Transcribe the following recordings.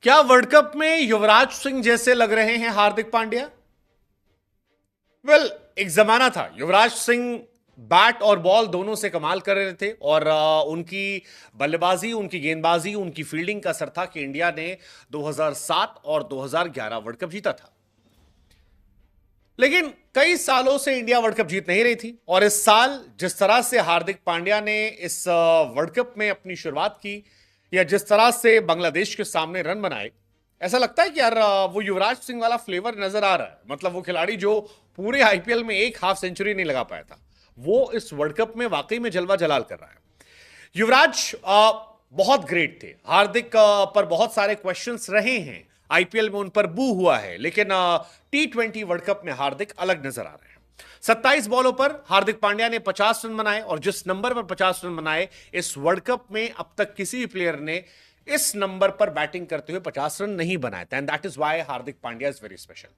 क्या world cup में युवराज सिंह जैसे लग रहे हैं हार्दिक पांड्या? एक जमाना था युवराज सिंह बैट और बॉल दोनों से कमाल कर रहे थे और उनकी बल्लेबाजी, उनकी गेंदबाजी, उनकी फील्डिंग का असर था कि इंडिया ने 2007 और 2011 वर्ल्ड कप जीता था। लेकिन कई सालों से इंडिया वर्ल्ड कप जीत नहीं रही थी और इस साल जिस तरह से हार्दिक पांड्या ने इस वर्ल्ड कप में अपनी शुरुआत की या जिस तरह से बांग्लादेश के सामने रन बनाए, ऐसा लगता है कि यार वो युवराज सिंह वाला फ्लेवर नजर आ रहा है। मतलब वो खिलाड़ी जो पूरे आईपीएल में एक हाफ सेंचुरी नहीं लगा पाया था, वो इस वर्ल्ड कप में वाकई में जलवा जलाल कर रहा है। युवराज बहुत ग्रेट थे। हार्दिक पर बहुत सारे क्वेश्चंस रहे हैं, आईपीएल में उन पर बू हुआ है, लेकिन T20 वर्ल्ड कप में हार्दिक अलग नजर आ रहे हैं। 27 बॉलों पर हार्दिक पांड्या ने 50 रन बनाए और जिस नंबर पर 50 रन बनाए, इस वर्ल्ड कप में अब तक किसी भी प्लेयर ने इस नंबर पर बैटिंग करते हुए 50 रन नहीं बनाए थे। And that is why Hardik Pandya is very special.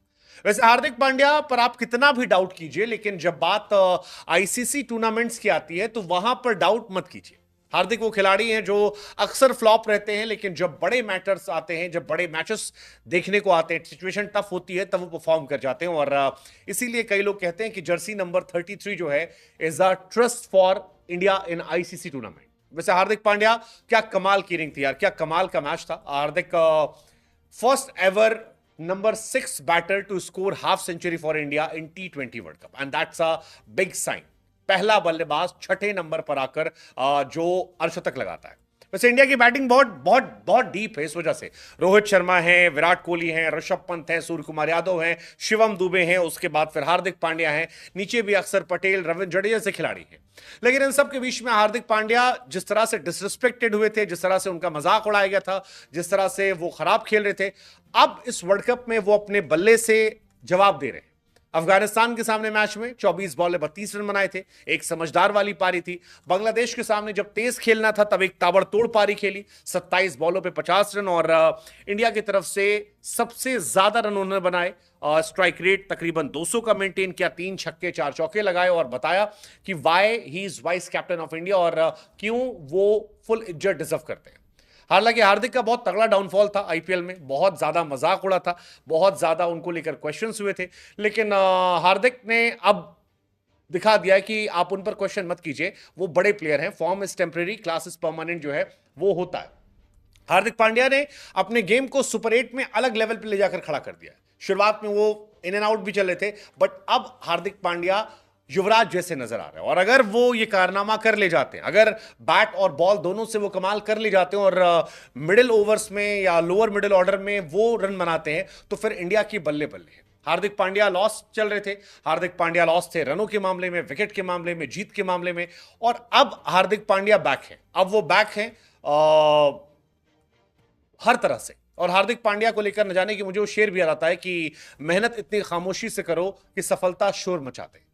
वैसे हार्दिक पांड्या पर आप कितना भी डाउट कीजिए, लेकिन जब बात आईसीसी टूर्नामेंट्स की आती है तो वहां पर डाउट मत कीजिए। हार्दिक वो खिलाड़ी हैं जो अक्सर फ्लॉप रहते हैं, लेकिन जब बड़े मैटर्स आते हैं, जब बड़े मैचेस देखने को आते हैं, सिचुएशन टफ होती है, तब वो परफॉर्म कर जाते हैं। और इसीलिए कई लोग कहते हैं कि जर्सी नंबर 33 जो है is a trust for India in ICC tournament. वैसे हार्दिक पांड्या, क्या कमाल की इनिंग थी यार, क्या कमाल का मैच था। Hardik first ever number 6 batter to score half century for India in T20 world cup, and that's a big sign. पहला बल्लेबाज छठे नंबर पर आकर जो अर्धशतक लगाता है। वैसे इंडिया की बैटिंग बहुत बहुत बहुत डीप है, इस वजह से रोहित शर्मा है, विराट कोहली हैं, ऋषभ पंत हैं, सूर्य कुमार यादव हैं, शिवम दुबे हैं, उसके बाद फिर हार्दिक पांड्या हैं, नीचे भी अक्षर पटेल, रविंद्र जडेजा से खिलाड़ी हैं। लेकिन इन सब के बीच में हार्दिक पांड्या जिस तरह से डिसरिस्पेक्टेड हुए थे, जिस तरह से उनका मजाक उड़ाया गया था, जिस तरह से वो खराब खेल रहे थे, अब इस वर्ल्ड कप में वो अपने बल्ले से जवाब दे रहे हैं। अफगानिस्तान के सामने मैच में 24 बॉल में 32 रन बनाए थे, एक समझदार वाली पारी थी। बांग्लादेश के सामने जब तेज खेलना था तब एक ताबड़तोड़ पारी खेली, 27 बॉलों पे 50 रन। और इंडिया की तरफ से सबसे ज्यादा रन उन्होंने बनाए, स्ट्राइक रेट तकरीबन 200 का मेंटेन किया, 3 छक्के 4 चौके लगाए और बताया कि why he is vice captain of India और क्यों वो फुल इज्जत डिजर्व करते हैं। हालांकि हार्दिक का बहुत तगड़ा डाउनफॉल था आईपीएल में, बहुत ज्यादा मजाक उड़ा था, बहुत ज्यादा उनको लेकर क्वेश्चंस हुए थे, लेकिन हार्दिक ने अब दिखा दिया कि आप उन पर क्वेश्चन मत कीजिए, वो बड़े प्लेयर हैं। Form is temporary, class is permanent जो है वो होता है। हार्दिक पांड्या ने अपने गेम को सुपर 8 में अलग लेवल पर ले जाकर खड़ा कर दिया। शुरुआत में वो इन एंड आउट भी चल रहे थे, बट अब हार्दिक पांड्या युवराज जैसे नजर आ रहे हैं। और अगर वो ये कारनामा कर ले जाते हैं, अगर बैट और बॉल दोनों से वो कमाल कर ले जाते हैं और मिडिल ओवर्स में या लोअर मिडिल ऑर्डर में वो रन बनाते हैं, तो फिर इंडिया की बल्ले बल्ले है। हार्दिक पांड्या लॉस चल रहे थे, हार्दिक पांड्या लॉस थे रनों के मामले में, विकेट के मामले में, जीत के मामले में, और अब हार्दिक पांड्या बैक है। अब वो बैक है हर तरह से। और हार्दिक पांड्या को लेकर न जाने कि मुझे वो शेर भी याद आता है कि मेहनत इतनी खामोशी से करो कि सफलता शोर मचा दे।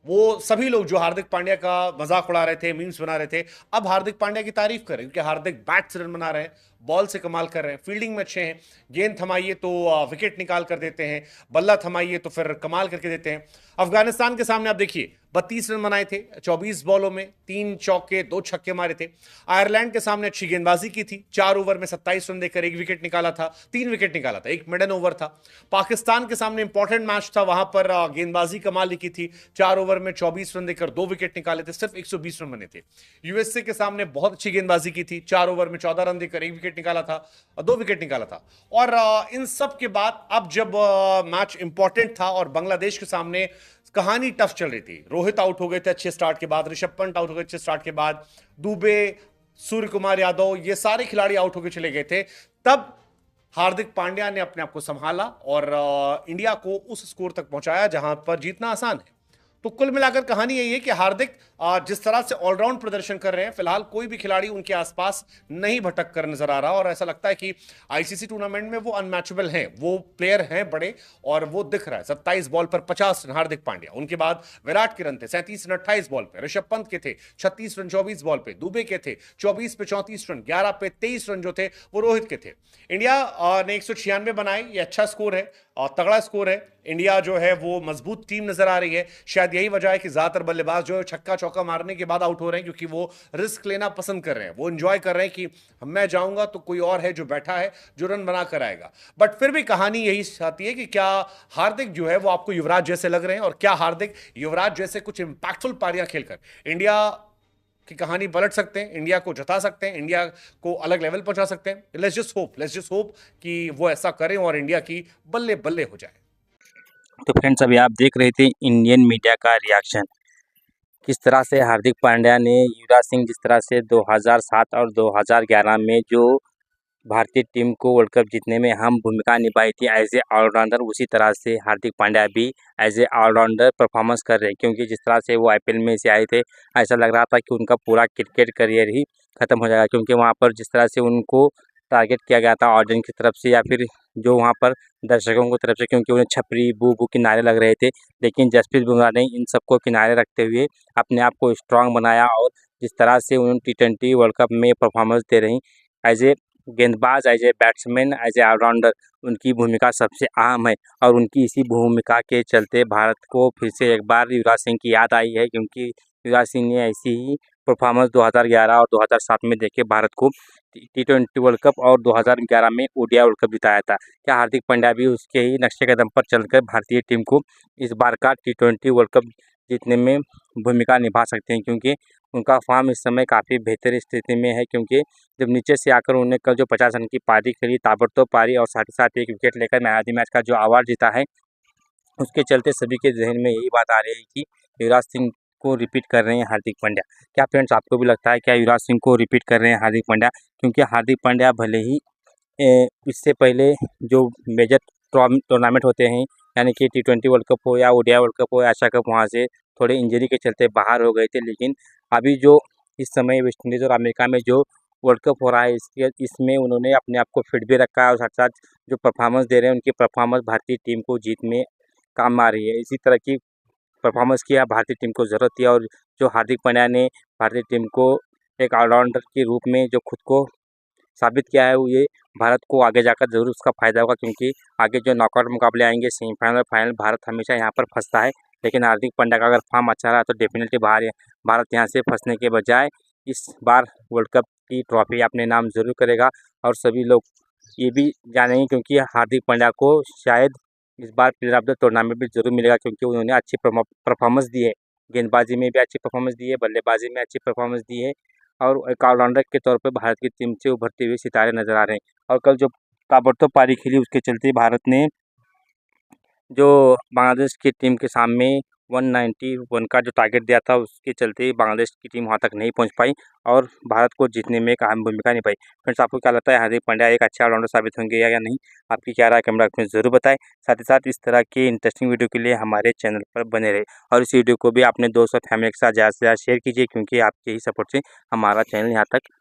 वो सभी लोग जो हार्दिक पांड्या का मजाक उड़ा रहे थे, मीम्स बना रहे थे, अब हार्दिक पांड्या की तारीफ करें, क्योंकि हार्दिक बैट से रन बना रहे हैं, बॉल से कमाल कर रहे हैं, फील्डिंग में अच्छे हैं, गेंद थमाइए तो विकेट निकाल कर देते हैं, बल्ला थमाइए तो फिर कमाल करके देते हैं। अफगानिस्तान के सामने आप देखिए 32 रन बनाए थे 24 बॉलों में, 3 चौके 2 छक्के मारे थे। आयरलैंड के सामने अच्छी गेंदबाजी की थी, 4 ओवर में 27 रन देकर 1 विकेट निकाला था, 3 विकेट निकाला था, 1 मिडन ओवर था। पाकिस्तान के सामने इंपॉर्टेंट मैच था, वहां पर गेंदबाजी कमाल की थी, 4 ओवर में 24 रन देकर 2 विकेट निकाले थे, सिर्फ 120 रन बने थे। यूएसए के सामने बहुत अच्छी गेंदबाजी की थी, 4 ओवर में 14 रन देकर 1 विकेट निकाला था, 2 विकेट निकाला था। और इन सब के बाद अब जब मैच इंपॉर्टेंट था और बांग्लादेश के सामने कहानी टफ चल रही थी, रोहित आउट हो गए थे अच्छे स्टार्ट के बाद, ऋषभ पंत आउट हो गए अच्छे स्टार्ट के बाद, दुबे, सूर्य कुमार यादव, ये सारे खिलाड़ी आउट होकर चले गए थे, तब हार्दिक पांड्या ने अपने आप को संभाला और इंडिया को उस स्कोर तक पहुंचाया जहां पर जीतना आसान है। तो कुल मिलाकर कहानी यही है कि हार्दिक जिस तरह से ऑलराउंड प्रदर्शन कर रहे हैं, फिलहाल कोई भी खिलाड़ी उनके आसपास नहीं भटक कर नजर आ रहा, और ऐसा लगता है कि आईसीसी टूर्नामेंट में वो अनमैचेबल हैं, वो प्लेयर हैं बड़े, और वो दिख रहा है। 27 बॉल पर 50 रन हार्दिक पांड्या, उनके बाद विराट के रन थे 37 रन 28 बॉल पे, ऋषभ पंत के थे 36 रन 24 बॉल पे, दुबे के थे 24 पे 34 रन, 11 पे 23 रन जो थे वो रोहित के थे। इंडिया ने 196 बनाए, ये अच्छा स्कोर है और तगड़ा स्कोर है। इंडिया जो है वो मजबूत टीम नजर आ रही है, शायद शायद यही वजह है कि ज्यादातर बल्लेबाज जो है छक्का चौका मारने के बाद आउट हो रहे हैं, क्योंकि वो रिस्क लेना पसंद कर रहे हैं, वो एंजॉय कर रहे हैं कि मैं जाऊंगा तो कोई और है जो बैठा है जो रन बना कर आएगा। बट फिर भी कहानी यही आती है कि क्या हार्दिक जो है वो आपको युवराज जैसे लग रहे हैं, और क्या हार्दिक युवराज जैसे कुछ इंपैक्टफुल पारियां खेलकर इंडिया की कहानी पलट सकते हैं, इंडिया को जता सकते हैं, इंडिया को अलग लेवल पहुंचा सकते हैं। लेट्स जस्ट होप कि वो ऐसा करें और इंडिया की बल्ले बल्ले हो जाए। तो फ्रेंड्स, अभी आप देख रहे थे इंडियन मीडिया का रिएक्शन, किस तरह से हार्दिक पांड्या ने युवराज सिंह जिस तरह से 2007 और 2011 में जो भारतीय टीम को वर्ल्ड कप जीतने में अहम भूमिका निभाई थी एज ए ऑलराउंडर, उसी तरह से हार्दिक पांड्या भी एज ए ऑलराउंडर परफॉर्मेंस कर रहे हैं। क्योंकि जिस तरह से वो आईपीएल में से आए थे, ऐसा लग रहा था कि उनका पूरा क्रिकेट करियर ही खत्म हो जाएगा, क्योंकि वहाँ पर जिस तरह से उनको टारगेट किया गया था ऑडियंस की तरफ से या फिर जो वहाँ पर दर्शकों की तरफ से, क्योंकि उन्हें छपरी बू बू किनारे लग रहे थे। लेकिन जसप्रीत बुमराह ने इन सबको किनारे रखते हुए अपने आप को स्ट्रांग बनाया, और जिस तरह से उन्होंने टी20 वर्ल्ड कप में परफॉर्मेंस दे रही एज ए गेंदबाज, as a batsman, as a all rounder, उनकी भूमिका सबसे अहम है। और उनकी इसी भूमिका के चलते भारत को फिर से एक बार युवराज सिंह की याद आई है, क्योंकि युवराज सिंह ने ऐसी ही परफॉर्मेंस 2011 और 2007 में देखे भारत को टी20 वर्ल्ड कप, और 2011 में ओडीआई वर्ल्ड कप जिताया था। क्या हार्दिक पांड्या भी उसके ही नक्शे कदम पर चलकर भारतीय टीम को इस बार का टी20 वर्ल्ड कप जीतने में भूमिका निभा सकते हैं? क्योंकि उनका फॉर्म इस समय काफ़ी बेहतर स्थिति में है, क्योंकि जब नीचे से आकर उन्होंने कल जो 50 रन की पारी खेली, ताबड़तोड़ पारी, और साथ ही साथ एक विकेट लेकर मैन ऑफ द मैच का जो अवार्ड जीता है, उसके चलते सभी के जहन में यही बात आ रही है कि युवराज सिंह को रिपीट कर रहे हैं हार्दिक पांड्या। क्या फ्रेंड्स, आपको भी लगता है क्या युवराज सिंह को रिपीट कर रहे हैं हार्दिक पांड्या? क्योंकि हार्दिक पांड्या भले ही इससे पहले जो मेजर टूर्नामेंट होते हैं, यानी कि टी20 वर्ल्ड कप हो या ओडीआई वर्ल्ड कप हो या एशिया कप, वहाँ से थोड़े इंजरी के चलते बाहर हो गए थे। लेकिन अभी जो इस समय वेस्ट इंडीज़ और अमेरिका में जो वर्ल्ड कप हो रहा है, इसमें उन्होंने अपने आप को फिट भी रखा है, और साथ साथ जो परफॉर्मेंस दे रहे हैं, उनकी परफॉर्मेंस भारतीय टीम को जीत में काम आ रही है। इसी तरह की परफॉर्मेंस की भारतीय टीम को ज़रूरत थी, और जो हार्दिक पांड्या ने भारतीय टीम को एक ऑलराउंडर के रूप में जो खुद को साबित किया है, वो ये भारत को आगे जाकर ज़रूर उसका फ़ायदा होगा। क्योंकि आगे जो नॉकआउट मुकाबले आएंगे, सेमीफाइनल, फाइनल, भारत हमेशा यहाँ पर फंसता है। लेकिन हार्दिक पांड्या का अगर फॉर्म अच्छा रहा तो डेफिनेटली भारत यहाँ से फंसने के बजाय इस बार वर्ल्ड कप की ट्रॉफी अपने नाम ज़रूर करेगा। और सभी लोग ये भी जानेंगे, क्योंकि हार्दिक पांड्या को शायद इस बार प्लेयर ऑफ द टूर्नामेंट भी जरूर मिलेगा, क्योंकि उन्होंने अच्छी परफॉर्मेंस दी है, गेंदबाजी में भी अच्छी परफॉर्मेंस दी है, बल्लेबाजी में अच्छी परफॉर्मेंस दी है, और एक ऑलराउंडर के तौर पे भारत की टीम से उभरते हुए सितारे नज़र आ रहे हैं। और कल जो ताबड़तोड़ पारी खेली, उसके चलते भारत ने जो बांग्लादेश की टीम के सामने 191 का जो टारगेट दिया था, उसके चलते बांग्लादेश की टीम वहां तक नहीं पहुंच पाई, और भारत को जीतने में एक अहम भूमिका निभाई। फ्रेंड्स, आपको क्या लगता है, हार्दिक पांड्या एक अच्छा ऑलराउंडर साबित होंगे या नहीं? आपकी क्या राय कमेंट बॉक्स में ज़रूर बताएं। साथ ही साथ इस तरह के इंटरेस्टिंग वीडियो के लिए हमारे चैनल पर बने रहे, और इस वीडियो को भी अपने दोस्तों फैमिली के साथ ज़्यादा से ज़्यादा शेयर कीजिए, क्योंकि आपके ही सपोर्ट से हमारा चैनल यहाँ तक